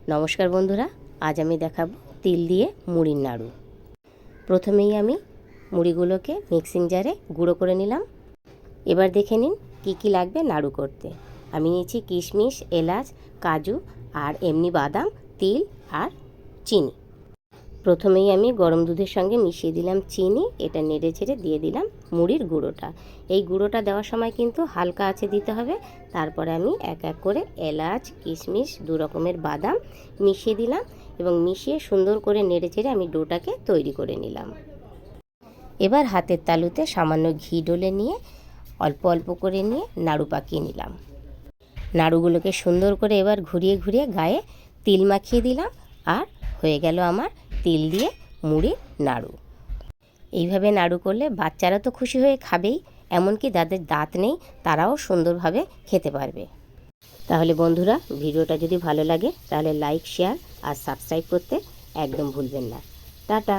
নমস্কার বন্ধুরা, আজ আমি দেখাবো তিল দিয়ে মুড়ির নাড়ু। প্রথমেই আমি মুড়িগুলোকে মিক্সিং জারে গুঁড়ো করে নিলাম। এবার দেখে নিন কি কি লাগবে নাড়ু করতে। আমি নিয়েছি কিশমিশ, এলাচ, কাজু আর এমনি বাদাম, তিল আর চিনি। প্রথমেই আমি গরম দুধের সঙ্গে মিশিয়ে দিলাম চিনি। এটা নেড়ে ছেড়ে দিয়ে দিলাম মুড়ির গুঁড়োটা। এই গুঁড়োটা দেওয়ার সময় কিন্তু হালকা আঁচে দিতে হবে। তারপরে আমি এক এক করে এলাচ, কিশমিশ, দু রকমের বাদাম মিশিয়ে দিলাম এবং মিশিয়ে সুন্দর করে নেড়ে ছেড়ে আমি ডোটাকে তৈরি করে নিলাম। এবার হাতের তালুতে সামান্য ঘি ডলে নিয়ে অল্প অল্প করে নিয়ে নাড়ু পাকিয়ে নিলাম। নাড়ুগুলোকে সুন্দর করে এবার ঘুরিয়ে ঘুরিয়ে গায়ে তিল মাখিয়ে দিলাম। আর হয়ে গেল আমার তিল দিয়ে মুড়ির নাড়ু। এইভাবে নাড়ু করলে বাচ্চারা তো খুশি হয়ে খাবেই, এমনকি যাদের দাঁত নেই তারাও সুন্দরভাবে খেতে পারবে। তাহলে বন্ধুরা, ভিডিওটা যদি ভালো লাগে তাহলে লাইক, শেয়ার আর সাবস্ক্রাইব করতে একদম ভুলবেন না। টাটা।